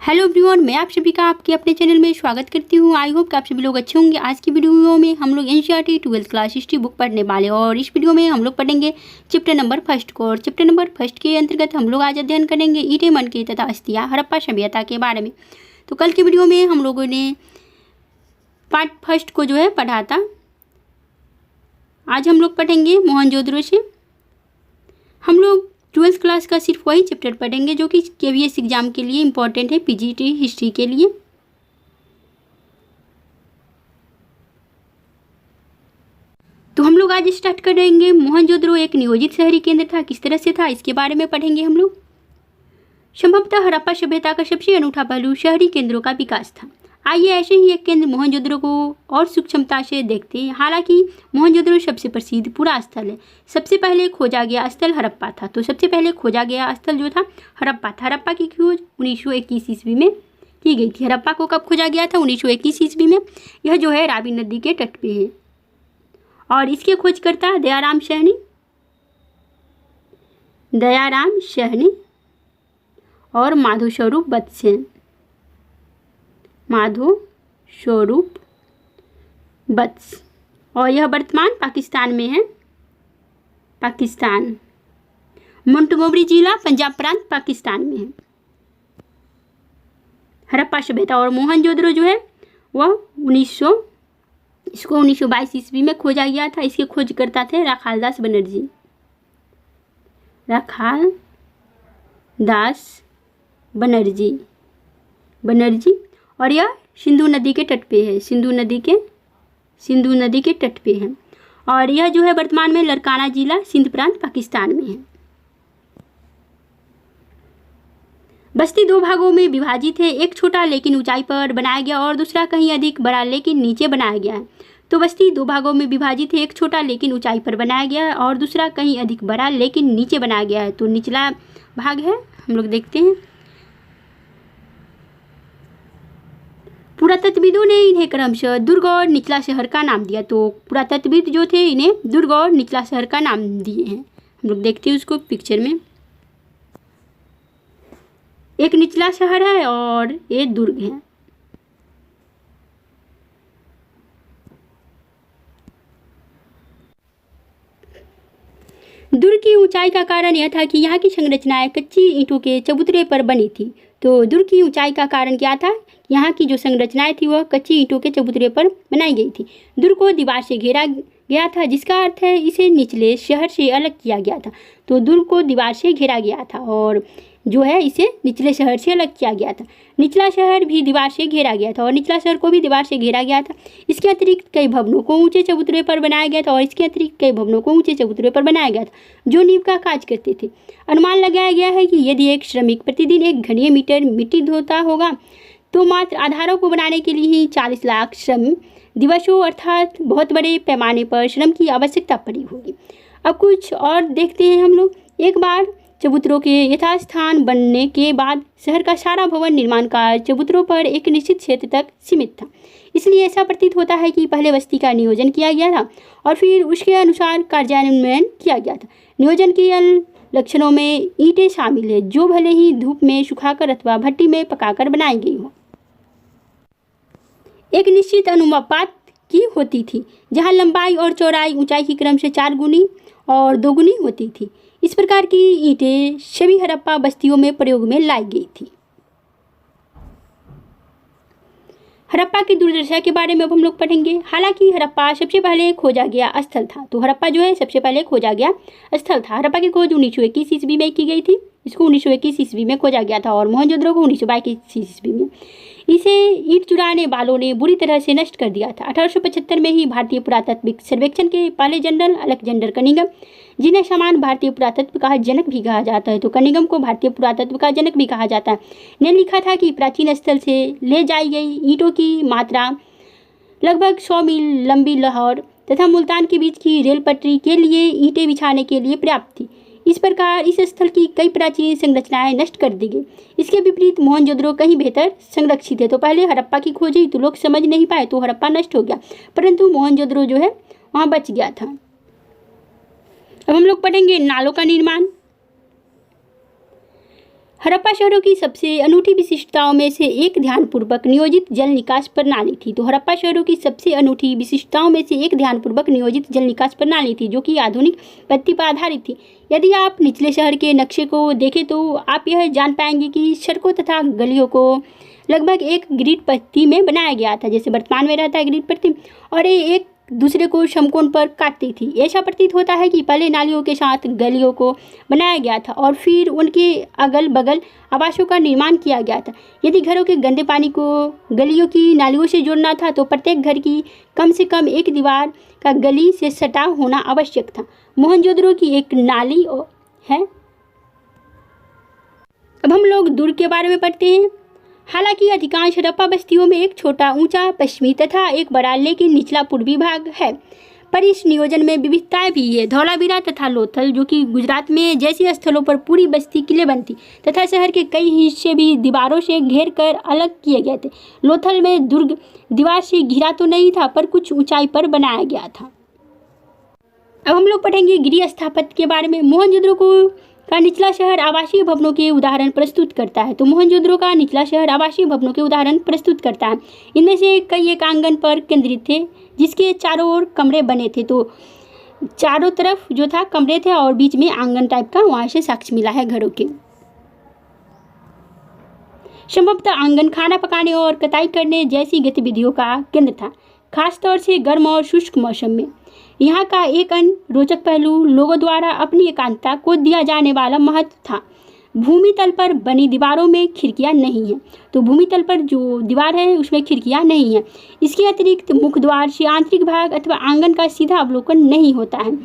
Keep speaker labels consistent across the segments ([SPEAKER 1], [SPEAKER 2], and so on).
[SPEAKER 1] Hello everyone, मैं आप सभी का आपके अपने चैनल में स्वागत करती हूँ। आई होप कि आप सभी लोग अच्छे होंगे। आज की वीडियो में हम लोग NCERT 12th class history book पढ़ने वाले हैं और इस वीडियो में हम लोग पढ़ेंगे चैप्टर नंबर 1 को। और चैप्टर नंबर 1 के अंतर्गत हम लोग आज अध्ययन करेंगे ईंटें मनके तथा अस्थियाँ हड़प्पा सभ्यता के बारे में। तो कल की वीडियो में हम लोगों ने पार्ट 1 को जो है पढ़ा था। आज हम लोग पढ़ेंगे मोहनजोदड़ो से। हम लोग 12th क्लास का सिर्फ वही चैप्टर पढ़ेंगे जो कि केवीएस एग्जाम के लिए इम्पोर्टेंट है, पीजीटी हिस्ट्री के लिए। तो हम लोग आज स्टार्ट करेंगे। मोहनजोदड़ो एक नियोजित शहरी केंद्र था, किस तरह से था इसके बारे में पढ़ेंगे हम लोग। संभवतः हड़प्पा सभ्यता का सबसे अनूठा पहलू शहरी केंद्रों का विकास था। आइए ऐसे ही एक केंद्र मोहनजोदड़ो को और सूक्ष्मता से देखते हैं। हालांकि मोहनजोदड़ो सबसे प्रसिद्ध पूरा स्थल है। सबसे पहले खोजा गया स्थल हड़प्पा था। तो सबसे पहले खोजा गया स्थल जो था हड़प्पा था। हड़प्पा की खोज 1921 ईस्वी में की गई थी। हड़प्पा को कब खोजा गया था? 1921 ईस्वी में। यह जो है रावी नदी के तट पे है और इसके खोजकर्ता दयाराम सहनी और माधो स्वरूप वत्स। और यह वर्तमान पाकिस्तान में है। मोंटगोमरी जिला पंजाब प्रांत पाकिस्तान में है। हड़प्पा सभ्यता और मोहनजोदड़ो जो है वह 1922 ईस्वी में खोजा गया था। इसके खोजकर्ता थे राखालदास बनर्जी और यह सिंधु नदी के तट पे है। सिंधु नदी के तट पे है और यह जो है वर्तमान में लरकाना जिला सिंध प्रांत पाकिस्तान में है। बस्ती दो भागों में विभाजित है। एक छोटा लेकिन ऊंचाई पर बनाया गया और दूसरा कहीं अधिक बड़ा लेकिन नीचे बनाया गया है। तो बस्ती दो भागों में विभाजित है। एक छोटा लेकिन ऊंचाई पर बनाया गया है और दूसरा कहीं अधिक बड़ा लेकिन नीचे बनाया गया है। तो निचला भाग है, हम लोग देखते हैं। पुरातत्वविदों ने इन्हें क्रमशः दुर्ग और निचला शहर का नाम दिया। तो पुरातत्वविद जो थे इन्हें दुर्ग और निचला शहर का नाम दिए हैं। हम लोग देखते हैं उसको पिक्चर में। एक निचला शहर है और एक दुर्ग है। दुर्ग की ऊंचाई का कारण यह था कि यहाँ की संरचनाएं कच्ची ईंटों के चबूतरे पर बनी थी। तो दुर्ग की ऊंचाई का कारण क्या था? यहाँ की जो संरचनाएं थी वह कच्ची ईंटों के चबूतरे पर बनाई गई थी। दुर्ग को दीवार से घेरा गया था, जिसका अर्थ है इसे निचले शहर से अलग किया गया था। तो दुर्ग को दीवार से घेरा गया था और जो है इसे निचले शहर से अलग किया गया था। निचला शहर भी दीवार से घेरा गया था और निचला शहर को भी दीवार से घेरा गया था। इसके अतिरिक्त कई भवनों को ऊंचे चबूतरे पर बनाया गया था जो नींव का काज करते थे। अनुमान लगाया गया है कि यदि एक श्रमिक प्रतिदिन 1 घनीय मीटर मिट्टी ढोता होगा तो मात्र आधारों को बनाने के लिए ही 40 लाख श्रम दिवसों अर्थात बहुत बड़े पैमाने पर श्रम की आवश्यकता पड़ी होगी। अब कुछ और देखते हैं हम लोग। एक बार चबूतरों के यथास्थान बनने के बाद शहर का सारा भवन निर्माण कार्य चबूतरों पर एक निश्चित क्षेत्र तक सीमित था। इसलिए ऐसा प्रतीत होता है कि पहले बस्ती का नियोजन किया गया था और फिर उसके अनुसार कार्यान्वयन किया गया था। नियोजन के लक्षणों में ईंटें शामिल है जो भले ही धूप में सुखाकर अथवा भट्टी में पकाकर बनाई गई हो। एक निश्चित अनुपात की होती थी जहां लंबाई और चौड़ाई ऊंचाई की क्रम से 4 गुनी और 2 गुनी होती थी। इस प्रकार की ईंटें सभी हड़प्पा बस्तियों में प्रयोग में लाई गई थी। हड़प्पा की दुर्दशा के बारे में अब हम लोग पढ़ेंगे। हालांकि हड़प्पा सबसे पहले खोजा गया स्थल था। तो हड़प्पा जो है सबसे पहले खोजा गया स्थल था। हड़प्पा की खोज 1921 ईस्वी में की गई थी। इसको 1921 ईस्वी में खोजा गया था और मोहनजोदड़ो को 1922 ईस्वी में। इसे ईंट चुराने वालों ने बुरी तरह से नष्ट कर दिया था। 1875 में ही भारतीय पुरातात्विक सर्वेक्षण के पहले जनरल अलेक्जेंडर कनिंघम, जिन्हें समान भारतीय पुरातत्व का जनक भी कहा जाता है, तो कनिंघम को भारतीय पुरातत्व का जनक भी कहा जाता है, ने लिखा था कि प्राचीन स्थल से ले जाई गई ईंटों की मात्रा लगभग 100 मील लंबी लाहौर तथा मुल्तान के बीच की रेल पटरी के लिए ईंटें बिछाने के लिए पर्याप्त थी। इस प्रकार इस स्थल की कई प्राचीन संरचनाएं नष्ट कर दी गई। इसके विपरीत मोहनजोदड़ो कहीं बेहतर संरक्षित है। तो पहले हड़प्पा की खोजी तो लोग समझ नहीं पाए तो हड़प्पा नष्ट हो गया, परंतु मोहनजोदड़ो जो है वहाँ बच गया था। अब हम लोग पढ़ेंगे नालों का निर्माण। हड़प्पा शहरों की सबसे अनूठी विशिष्टताओं में से एक ध्यानपूर्वक नियोजित जल निकास प्रणाली थी। तो हड़प्पा शहरों की सबसे अनूठी विशिष्टताओं में से एक ध्यानपूर्वक नियोजित जल निकास प्रणाली थी, जो कि आधुनिक पद्धति पर आधारित थी। यदि आप निचले शहर के नक्शे को देखें तो आप यह जान पाएंगे कि सड़कों तथा गलियों को लगभग एक ग्रिड पद्धति में बनाया गया था, जैसे वर्तमान में रहता है ग्रिड पद्धति, और ये एक दूसरे को समकोण पर काटती थी। ऐसा प्रतीत होता है कि पहले नालियों के साथ गलियों को बनाया गया था और फिर उनके अगल बगल आवासों का निर्माण किया गया था। यदि घरों के गंदे पानी को गलियों की नालियों से जोड़ना था तो प्रत्येक घर की कम से कम एक दीवार का गली से सटा होना आवश्यक था। मोहनजोदड़ो की एक नाली है। अब हम लोग दुर्ग के बारे में पढ़ते हैं। हालांकि अधिकांश हड़प्पा बस्तियों में एक छोटा ऊंचा पश्चिमी तथा एक बड़ा लेकिन निचला पूर्वी भाग है, पर इस नियोजन में विविधताएं भी है। धौलावीरा तथा लोथल, जो कि गुजरात में जैसे स्थलों पर पूरी बस्ती किलेबंद थी तथा शहर के कई हिस्से भी दीवारों से घेर कर अलग किए गए थे। लोथल में दुर्ग दीवार से घिरा तो नहीं था, पर कुछ ऊंचाई पर बनाया गया था। अब हम लोग पढ़ेंगे गृह स्थापत्य के बारे में। मोहनजोदड़ो का निचला शहर आवासीय भवनों के उदाहरण प्रस्तुत करता है। तो मोहनजोदड़ो का निचला शहर आवासीय भवनों के उदाहरण प्रस्तुत करता है। इनमें से कई एक आंगन पर केंद्रित थे, जिसके चारों ओर कमरे बने थे। तो चारों तरफ जो था कमरे थे और बीच में आंगन टाइप का, वहां से साक्ष्य मिला है घरों के। संभवतः आंगन खाना पकाने और कटाई करने जैसी गतिविधियों का केंद्र था, खासतौर से गर्म और शुष्क मौसम में। यहाँ का एक अन्य रोचक पहलू लोगों द्वारा अपनी एकांतता को दिया जाने वाला महत्व था। भूमि तल पर बनी दीवारों में खिड़कियाँ नहीं हैं। तो भूमि तल पर जो दीवार है उसमें खिड़कियाँ नहीं हैं। इसके अतिरिक्त मुख्य द्वार से आंतरिक भाग अथवा आंगन का सीधा अवलोकन नहीं होता है।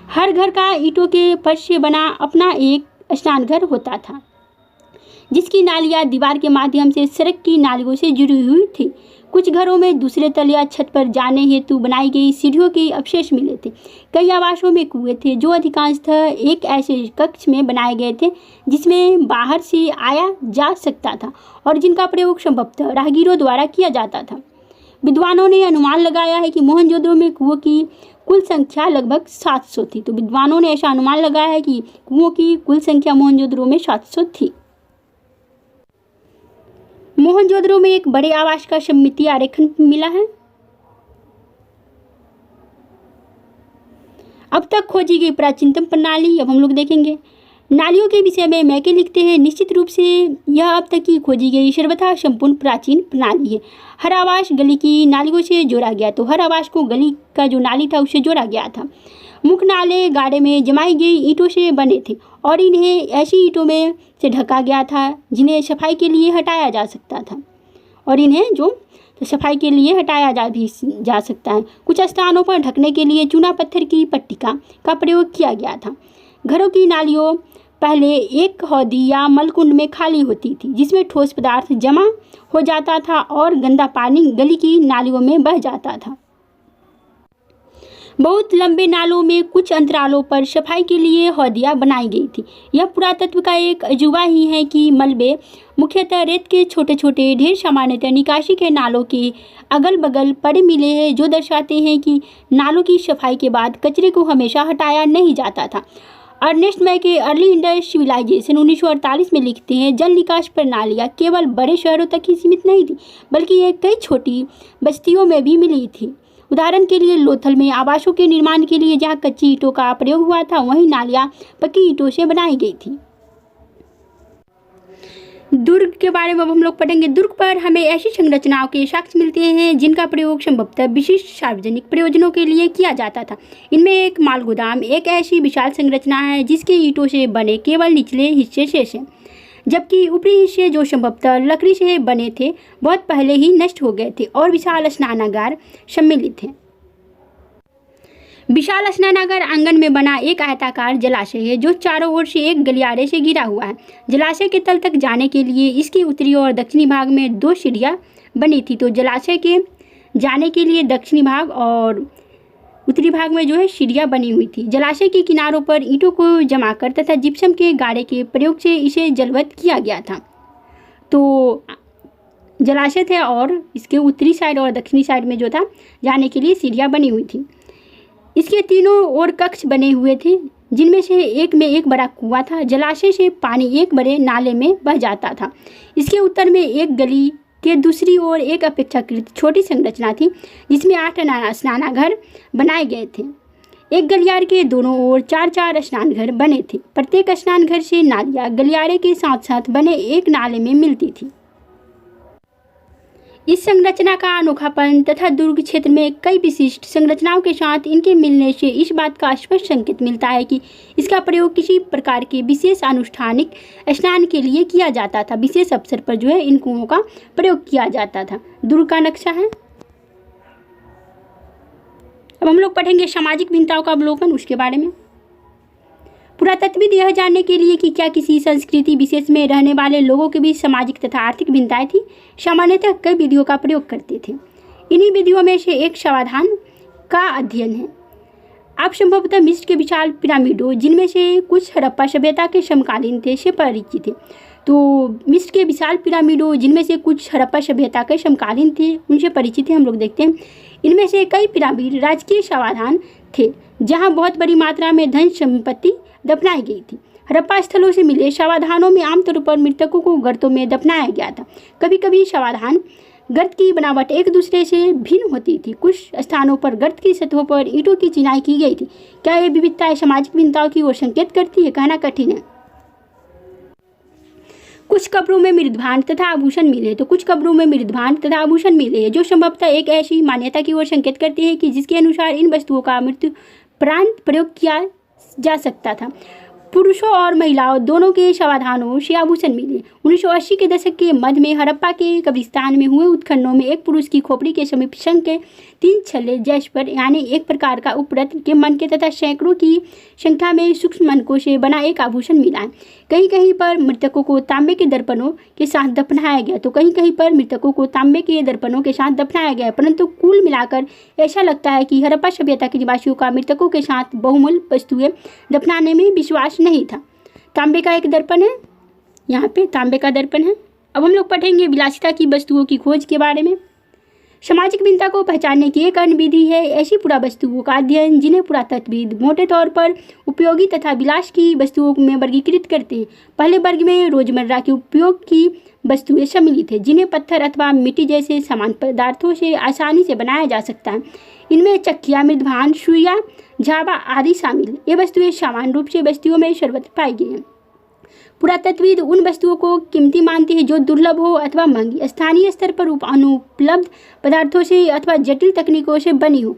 [SPEAKER 1] हर घर का ईंटों के फर्श से बना अपना एक स्नानघर होता था, जिसकी नालियाँ दीवार के माध्यम से सड़क की नालियों से जुड़ी हुई थी। कुछ घरों में दूसरे तल या छत पर जाने हेतु बनाई गई सीढ़ियों के अवशेष मिले थे। कई आवासों में कुएं थे, जो अधिकांशतः एक ऐसे कक्ष में बनाए गए थे जिसमें बाहर से आया जा सकता था और जिनका प्रयोग संभवतः राहगीरों द्वारा किया जाता था। विद्वानों ने अनुमान लगाया है कि मोहनजोदड़ो में कुओं की कुल संख्या लगभग 700 थी। तो विद्वानों ने ऐसा अनुमान लगाया है कि कुओं की कुल संख्या मोहनजोदड़ो में 700 थी। मोहनजोदड़ो में एक बड़े आवास का सममितीय आरेखन मिला है। अब तक खोजी गई प्राचीनतम प्रणाली अब हम लोग देखेंगे। नालियों के विषय में मैके लिखते हैं, निश्चित रूप से यह अब तक की खोजी गई सर्वथा संपूर्ण प्राचीन प्रणाली है। हर आवास गली की नालियों से जोड़ा गया। तो हर आवास को गली का जो नाली था उससे जोड़ा गया था। मुख्य नाले गाढ़े में जमाई गई ईंटों से बने थे और इन्हें ऐसी ईंटों में से ढका गया था जिन्हें सफाई के लिए हटाया जा सकता था, और इन्हें जो सफाई के लिए हटाया जा सकता है। कुछ स्थानों पर ढकने के लिए चूना पत्थर की पट्टिका का प्रयोग किया गया था। घरों की नालियों पहले एक हौदी या मलकुंड में खाली होती थी, जिसमें ठोस पदार्थ जमा हो जाता था और गंदा पानी गली की नालियों में बह जाता था। बहुत लंबे नालों में कुछ अंतरालों पर सफाई के लिए हौदियाँ बनाई गई थी। यह पुरातत्व का एक अजूबा ही है कि मलबे मुख्यतः रेत के छोटे छोटे ढेर सामान्यतः निकासी के नालों के अगल बगल पड़े मिले हैं, जो दर्शाते हैं कि नालों की सफाई के बाद कचरे को हमेशा हटाया नहीं जाता था। अर्नेस्ट मैके अर्ली इंडस सिविलाइजेशन 1948 में लिखते हैं, जल निकास प्रणालियाँ केवल बड़े शहरों तक ही सीमित नहीं थी, बल्कि ये कई छोटी बस्तियों में भी मिली थी। उदाहरण के लिए लोथल में आवासों के निर्माण के लिए जहाँ कच्ची ईंटों का प्रयोग हुआ था, वहीं नालियाँ पक्की ईंटों से बनाई गई थी। दुर्ग के बारे में अब हम लोग पढ़ेंगे। दुर्ग पर हमें ऐसी संरचनाओं के साक्ष्य मिलते हैं जिनका प्रयोग संभवतः विशिष्ट सार्वजनिक प्रयोजनों के लिए किया जाता था। इनमें एक माल गोदाम एक ऐसी विशाल संरचना है जिसके ईंटों से बने केवल निचले हिस्से शेष हैं, जबकि ऊपरी हिस्से जो संभवतः लकड़ी से बने थे बहुत पहले ही नष्ट हो गए थे, और विशाल स्नानागार सम्मिलित हैं। विशाल स्नानागार आंगन में बना एक आयताकार जलाशय है जो चारों ओर से एक गलियारे से घिरा हुआ है। जलाशय के तल तक जाने के लिए इसके उत्तरी और दक्षिणी भाग में 2 सीढ़ियाँ बनी थी। तो जलाशय के जाने के लिए दक्षिणी भाग और उत्तरी भाग में जो है सीढ़ियाँ बनी हुई थी। जलाशय के किनारों पर ईंटों को जमाकर तथा जिप्सम के गाढ़े के प्रयोग से इसे जलवत किया गया था। तो जलाशय थे और इसके उत्तरी साइड और दक्षिणी साइड में जो था जाने के लिए सीढ़ियाँ बनी हुई थी। इसके तीनों ओर कक्ष बने हुए थे जिनमें से एक में एक बड़ा कुआं था। जलाशय से पानी एक बड़े नाले में बह जाता था। इसके उत्तर में एक गली के दूसरी ओर एक अपेक्षाकृत छोटी संरचना थी, जिसमें 8 स्नानाघर बनाए गए थे। एक गलियारे के दोनों ओर 4-4 स्नान घर बने थे। प्रत्येक स्नान घर से नालियाँ गलियारे के साथ साथ बने एक नाले में मिलती थी। इस संरचना का अनोखापन तथा दुर्ग क्षेत्र में कई विशिष्ट संरचनाओं के साथ इनके मिलने से इस बात का स्पष्ट संकेत मिलता है कि इसका प्रयोग किसी प्रकार के विशेष अनुष्ठानिक स्नान के लिए किया जाता था। विशेष अवसर पर जो है इन कुओं का प्रयोग किया जाता था। दुर्ग का नक्शा है। अब हम लोग पढ़ेंगे सामाजिक भिन्नताओं का अवलोकन, उसके बारे में। पुरातत्वविद यह जानने के लिए कि क्या किसी संस्कृति विशेष में रहने वाले लोगों के बीच सामाजिक तथा आर्थिक भिन्नताएं थी, सामान्यतः कई विधियों का प्रयोग करते थे। इन्हीं विधियों में से एक समाधान का अध्ययन है। आप संभवतः मिस्र के विशाल पिरामिडों, जिनमें से कुछ हड़प्पा सभ्यता के समकालीन थे, से परिचित थे। तो मिस्र के विशाल पिरामिडों, जिनमें से कुछ हड़प्पा सभ्यता के समकालीन थे, उनसे परिचित है। हम लोग देखते हैं इनमें से कई पिरामिड राजकीय समाधान थे, जहाँ बहुत बड़ी मात्रा में धन संपत्ति दफनाई गई थी। हड़प्पा स्थलों से मिले समाधानों में आमतौर पर मृतकों को गर्तों में दफनाया गया था। कभी कभी समाधान गर्त की बनावट एक दूसरे से भिन्न होती थी। कुछ स्थानों पर गर्त की सतहों पर ईंटों की चिनाई की गई थी। क्या ये विविधताएं सामाजिक भिन्नताओं की ओर संकेत करती है? कहना कठिन है। कुछ कब्रों में मृदभांड तथा आभूषण मिले तो कुछ कब्रों में मृदभांड तथा आभूषण मिले हैं, जो संभवतः एक ऐसी मान्यता की ओर संकेत करते हैं कि जिसके अनुसार इन वस्तुओं का मृत्यु उपरांत प्रयोग किया जा सकता था। पुरुषों और महिलाओं दोनों के समाधानों से आभूषण मिले। 1980 के दशक के मध्य में हड़प्पा के कब्रिस्तान में हुए उत्खननों में एक पुरुष की खोपड़ी के समीप शंख के 3 छल्ले जैस्पर यानी एक प्रकार का उपरत्न के मनके तथा सैकड़ों की संख्या में सूक्ष्म मनकों से बना एक आभूषण मिला है। कहीं कहीं पर मृतकों को तांबे के दर्पणों के साथ दफनाया गया तो कहीं कहीं पर मृतकों को तांबे के दर्पणों के साथ दफनाया गया। परंतु कुल मिलाकर ऐसा लगता है कि हड़प्पा सभ्यता के निवासियों का मृतकों के साथ बहुमूल्य वस्तुएं दफनाने में विश्वास नहीं था। तांबे का एक दर्पण है, यहाँ पे तांबे का दर्पण है। अब हम लोग पढ़ेंगे विलासिता की वस्तुओं की खोज के बारे में। सामाजिक भिन्नता को पहचानने की एक अन्य विधि है ऐसी पुरावस्तुओं का अध्ययन, जिन्हें पुरातत्वविद मोटे तौर पर उपयोगी तथा विलास की वस्तुओं में वर्गीकृत करते हैं। पहले वर्ग में रोजमर्रा के उपयोग की वस्तुएं सम्मिलित है, जिन्हें पत्थर अथवा मिट्टी जैसे समान पदार्थों से आसानी से बनाया जा सकता है। इनमें चक्कियाँ, मृदभांड, सुइयाँ, झाबा आदि शामिल। ये वस्तुएं सामान्य रूप से बस्तियों में सर्वत्र पाई गई हैं। पुरातत्वविद उन वस्तुओं को कीमती मानते हैं जो दुर्लभ हो अथवा महंगी, स्थानीय स्तर पर अनुपलब्ध पदार्थों से अथवा जटिल तकनीकों से बनी हो।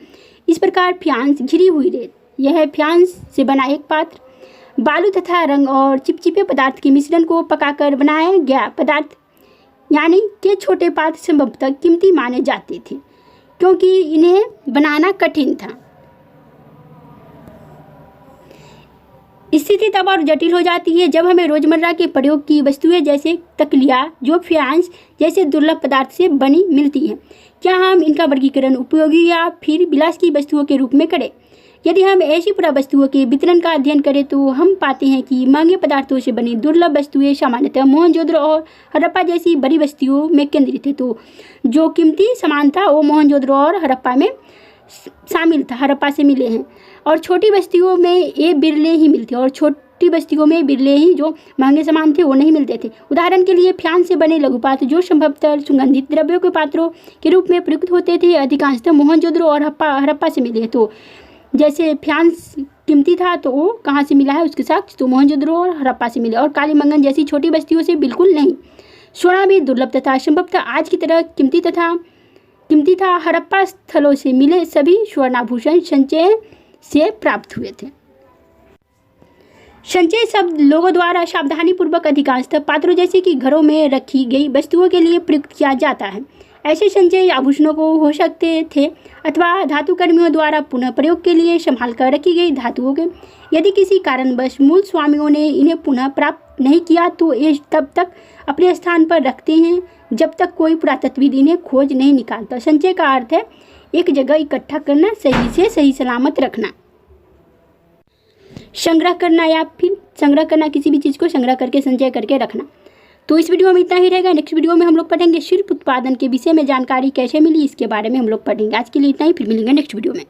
[SPEAKER 1] इस प्रकार फ्यांस, घिरी हुई रेत, यह फ्यांस से बना एक पात्र, बालू तथा रंग और चिपचिपे पदार्थ के मिश्रण को पकाकर बनाया गया पदार्थ यानी के छोटे पात्र संभवतः कीमती माने जाते थे, क्योंकि इन्हें बनाना कठिन था। स्थिति तब और जटिल हो जाती है जब हमें रोजमर्रा के प्रयोग की वस्तुएं जैसे तकलिया, जो फ्यांस जैसे दुर्लभ पदार्थ से बनी मिलती है। क्या हम इनका वर्गीकरण उपयोगी या फिर विलास की वस्तुओं के रूप में करें? यदि हम ऐसी पुरावस्तुओं के वितरण का अध्ययन करें तो हम पाते हैं कि महंगे पदार्थों से बनी दुर्लभ वस्तुएं सामान्यतः मोहनजोदड़ो और हड़प्पा जैसी बड़ी बस्तियों में केंद्रित है। तो जो कीमती सामान था वो मोहनजोदड़ो और हड़प्पा में शामिल था, हड़प्पा से मिले हैं। और छोटी बस्तियों में ये बिरले ही मिलते और छोटी बस्तियों में बिरले ही जो महंगे सामान थे वो नहीं मिलते थे। उदाहरण के लिए फ्यांस से बने लघु पात्र जो संभवतः सुगंधित द्रव्यों के पात्रों के रूप में प्रयुक्त होते थे, अधिकांशतः मोहनजोदड़ो और हड़प्पा से मिले। तो जैसे फ्यांस कीमती था तो वो कहाँ से मिला है उसके साथ, तो मोहनजोदड़ो और हड़प्पा से मिले। और काली मंगन जैसी छोटी बस्तियों से बिल्कुल नहीं। सोना भी दुर्लभ तथा संभवतः आज की तरह कीमती था। हड़प्पा स्थलों से मिले सभी स्वर्णाभूषण संचय से प्राप्त हुए थे। संचय शब्द लोगों द्वारा सावधानी पूर्वक अधिकांशतः पात्रों जैसे कि घरों में रखी गई वस्तुओं के लिए प्रयुक्त किया जाता है। ऐसे संचय आभूषणों को हो सकते थे अथवा धातु कर्मियों द्वारा पुनः प्रयोग के लिए संभाल कर रखी गई धातुओं के। यदि किसी कारणवश मूल स्वामियों ने इन्हें पुनः प्राप्त नहीं किया तो ये तब तक अपने स्थान पर रखते हैं जब तक कोई पुरातत्वविद इन्हें खोज नहीं निकालता। संचय का अर्थ है एक जगह इकट्ठा करना, सही से सही सलामत रखना। संग्रह करना या फिर संग्रह करना, किसी भी चीज़ को संग्रह करके संचय करके रखना। तो इस वीडियो में इतना ही रहेगा। नेक्स्ट वीडियो में हम लोग पढ़ेंगे शिल्प उत्पादन के विषय में जानकारी कैसे मिली, इसके बारे में हम लोग पढ़ेंगे। आज के लिए इतना ही, फिर मिलेंगे नेक्स्ट वीडियो में।